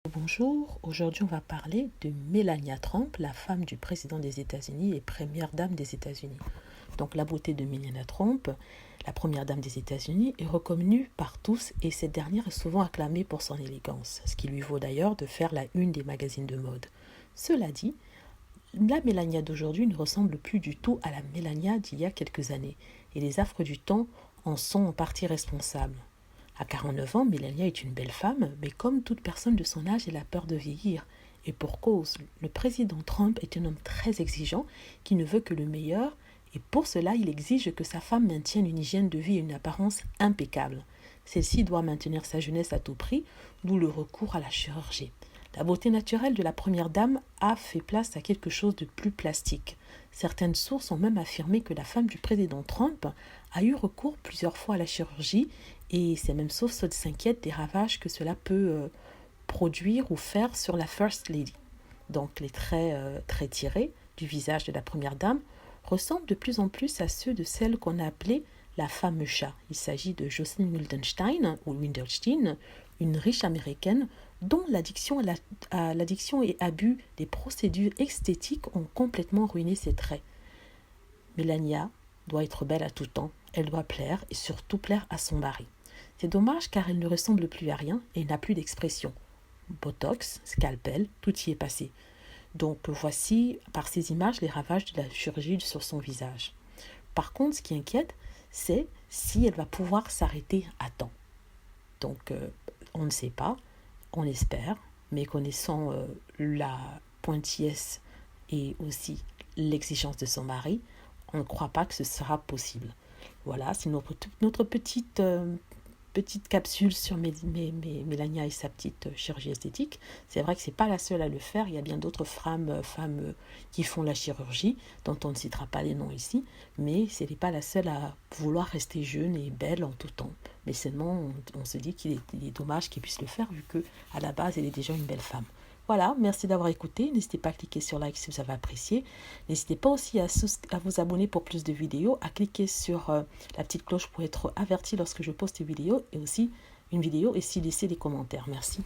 Bonjour, aujourd'hui on va parler de Melania Trump, la femme du président des États-Unis et première dame des États-Unis. Donc la beauté de Melania Trump, la première dame des États-Unis, est reconnue par tous et cette dernière est souvent acclamée pour son élégance, ce qui lui vaut d'ailleurs de faire la une des magazines de mode. Cela dit, la Melania d'aujourd'hui ne ressemble plus du tout à la Melania d'il y a quelques années et les affres du temps en sont en partie responsables. À 49 ans, Melania est une belle femme, mais comme toute personne de son âge, elle a peur de vieillir. Et pour cause, le président Trump est un homme très exigeant qui ne veut que le meilleur, et pour cela, il exige que sa femme maintienne une hygiène de vie et une apparence impeccable. Celle-ci doit maintenir sa jeunesse à tout prix, d'où le recours à la chirurgie. La beauté naturelle de la première dame a fait place à quelque chose de plus plastique. Certaines sources ont même affirmé que la femme du président Trump a eu recours plusieurs fois à la chirurgie et ces mêmes sources s'inquiètent des ravages que cela peut produire ou faire sur la First Lady. Donc les traits très tirés du visage de la première dame ressemblent de plus en plus à ceux de celle qu'on a appelée la femme chat. Il s'agit de Jocelyn Wildenstein ou Windelstein, une riche américaine dont l'addiction et abus des procédures esthétiques ont complètement ruiné ses traits. Melania doit être belle à tout temps, elle doit plaire et surtout plaire à son mari. C'est dommage car elle ne ressemble plus à rien et n'a plus d'expression. Botox, scalpel, tout y est passé. Donc voici par ces images les ravages de la chirurgie sur son visage. Par contre, ce qui inquiète, c'est si elle va pouvoir s'arrêter à temps. Donc on ne sait pas, on espère, mais connaissant la pointillesse et aussi l'exigence de son mari, on ne croit pas que ce sera possible. Voilà, c'est notre petite capsule sur Melania et sa petite chirurgie esthétique. C'est vrai que ce n'est pas la seule à le faire. Il y a bien d'autres femmes qui font la chirurgie, dont on ne citera pas les noms ici. Mais ce n'est pas la seule à vouloir rester jeune et belle en tout temps. Mais seulement, on se dit qu'il est dommage qu'elle puisse le faire, vu qu'à la base, elle est déjà une belle femme. Voilà, merci d'avoir écouté. N'hésitez pas à cliquer sur like si vous avez apprécié. N'hésitez pas aussi à vous abonner pour plus de vidéos, à cliquer sur la petite cloche pour être averti lorsque je poste une vidéo et aussi laisser des commentaires. Merci.